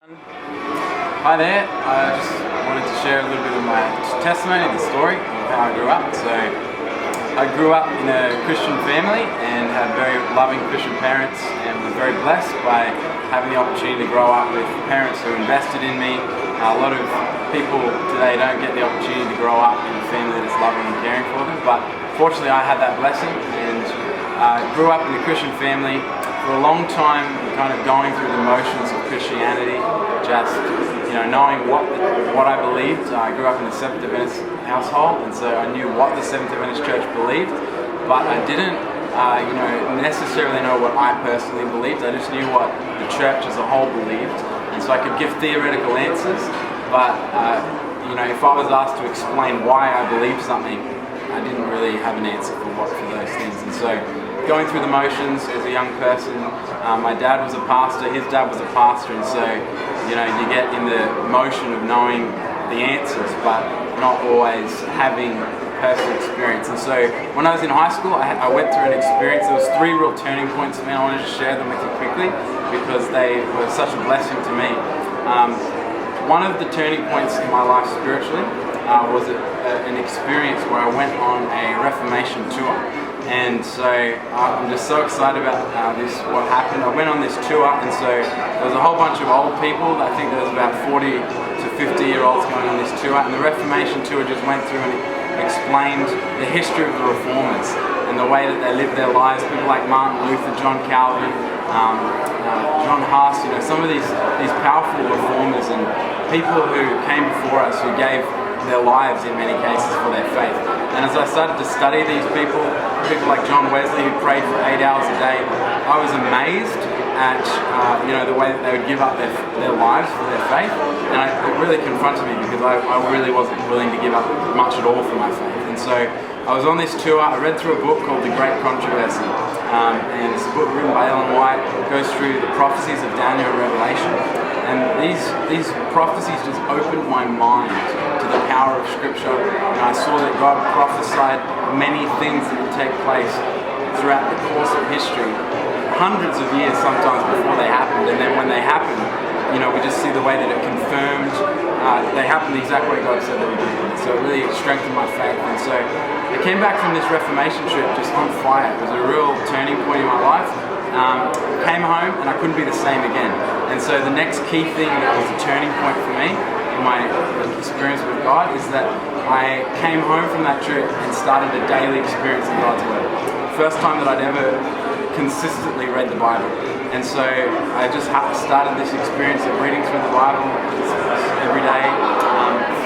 Hi there, I just wanted to share a little bit of my testimony and the story of how I grew up. So I grew up in a Christian family and had very loving Christian parents, and was very blessed by having the opportunity to grow up with parents who invested in me. A lot of people today don't get the opportunity to grow up in a family that's loving and caring for them, but fortunately I had that blessing and grew up in a Christian family. For a long time, kind of going through the motions of Christianity, just knowing what I believed. I grew up in a Seventh Adventist household, and so I knew what the Seventh Adventist Church believed, but I didn't, necessarily know what I personally believed. I just knew what the church as a whole believed, and so I could give theoretical answers. But if I was asked to explain why I believed something, I didn't really have an answer for those things, and so. Going through the motions as a young person. My dad was a pastor, his dad was a pastor, and so you get in the motion of knowing the answers but not always having personal experience. And so when I was in high school, I went through an experience. There was 3 real turning points for me. I wanted to share them with you quickly because they were such a blessing to me. One of the turning points in my life spiritually was an experience where I went on a Reformation tour. And so I'm just so excited about what happened. I went on this tour, and so there was a whole bunch of old people. I think there was about 40 to 50 year olds going on this tour, and the Reformation tour just went through and explained the history of the Reformers and the way that they lived their lives. People like Martin Luther, John Calvin, John Huss, some of these powerful reformers and people who came before us who gave their lives in many cases for their faith. And as I started to study these people like John Wesley, who prayed for 8 hours a day, I was amazed at the way that they would give up their lives for their faith, and it really confronted me because I really wasn't willing to give up much at all for my faith. And so I was on this tour. I read through a book called The Great Controversy, and it's a book written by Ellen White. It goes through the prophecies of Daniel and Revelation, and these prophecies just opened my mind to the power of Scripture. And I saw that God prophesied many things that would take place throughout the course of history, hundreds of years sometimes before they happened, and then when they happened, we just see the way that it confirmed they happened the exact way God said they would do. So it really strengthened my faith. And so I came back from this Reformation trip just on fire. It was a real turning point in my life. Came home and I couldn't be the same again. And so the next key thing that was a turning point for me in my experience with God is that I came home from that trip and started a daily experience in God's Word. First time that I'd ever consistently read the Bible. And so I just started this experience of reading through the Bible every day,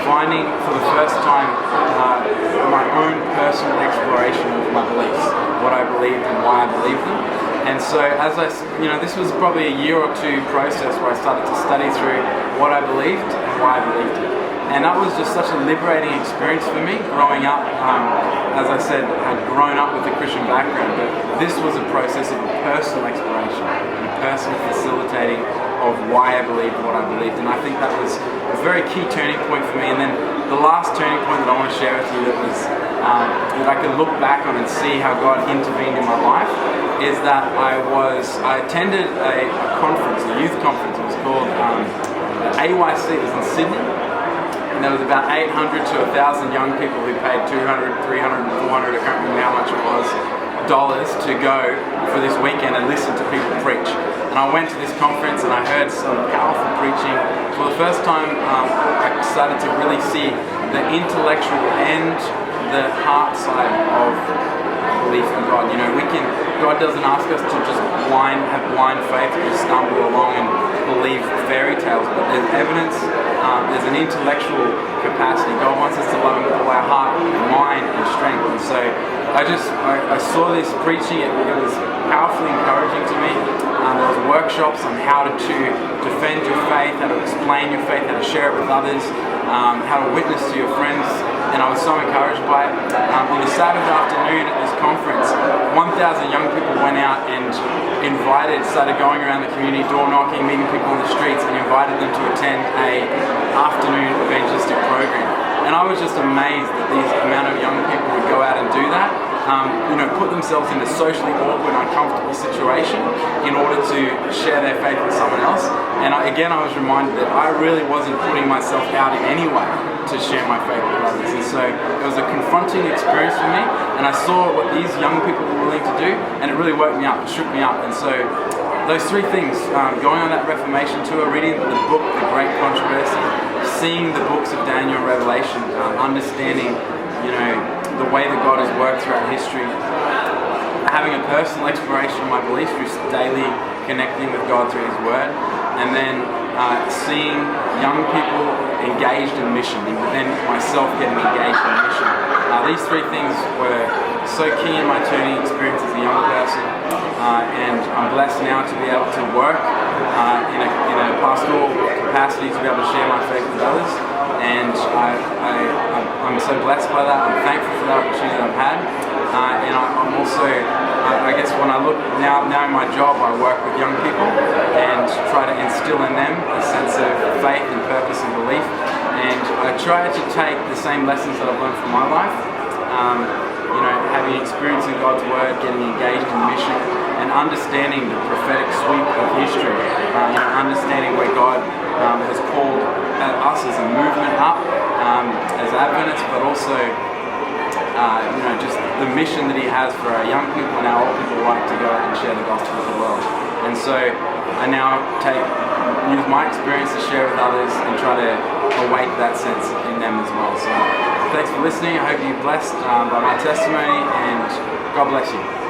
finding for the first time my own personal exploration of my beliefs, what I believed and why I believed them. And so this was probably a year or 2 process where I started to study through what I believed and why I believed it. And that was just such a liberating experience for me growing up. As I said, I'd grown up with a Christian background, but this was a process of a personal exploration, a personal facilitating of why I believed what I believed. And I think that was a very key turning point for me. And then the last turning point that I want to share with you that I can look back on and see how God intervened in my life is that I attended a conference, a youth conference. It was called AYC. It was in Sydney. And there was about 800 to 1,000 young people who paid $200, $300, $400, I can't remember how much it was, dollars to go for this weekend and listen to people preach. And I went to this conference and I heard some powerful preaching. For the first time, I started to really see the intellectual and the heart side of belief in God. God doesn't ask us to just have blind faith, to just stumble along and believe fairy tales, but there's evidence, there's an intellectual capacity. God wants us to love Him with all our heart, mind, and strength. And so I saw this preaching. It was powerfully encouraging to me. There was workshops on how to defend your faith, how to explain your faith, how to share it with others, how to witness to your friends. And I was so encouraged by it. On the Saturday afternoon at this conference, 1,000 young people went out and started going around the community, door knocking, meeting people on the streets, and invited them to attend a afternoon evangelistic program. And I was just amazed that these amount of young people would go out and do that. put themselves in a socially awkward, uncomfortable situation in order to share their faith with someone else. And I was reminded that I really wasn't putting myself out in any way to share my faith with others. And so it was a confronting experience for me, and I saw what these young people were willing to do, and it really woke me up, it shook me up. And so those three things, going on that Reformation tour, reading the book, The Great Controversy, seeing the books of Daniel and Revelation, understanding, the way that God has worked throughout history, having a personal exploration of my beliefs through daily connecting with God through His Word, and then seeing young people engaged in mission, and then myself getting engaged in mission. These three things were so key in my turning experience as a young person, and I'm blessed now to be able to work in a pastoral capacity, to be able to share my faith with others. And I'm so blessed by that. I'm thankful for the opportunity that I've had. And I'm also, I guess when I look now in my job, I work with young people and try to instill in them a sense of faith and purpose and belief. And I try to take the same lessons that I've learned from my life, having experience in God's Word, getting engaged in mission, and understanding the prophetic sweep of history, understanding where God has called us as a movement up, as Adventists, but also just the mission that He has for our young people and our old people alike to go out and share the gospel with the world. And so I now use my experience to share with others and try to awake that sense in them as well. So thanks for listening. I hope you're blessed by my testimony, and God bless you.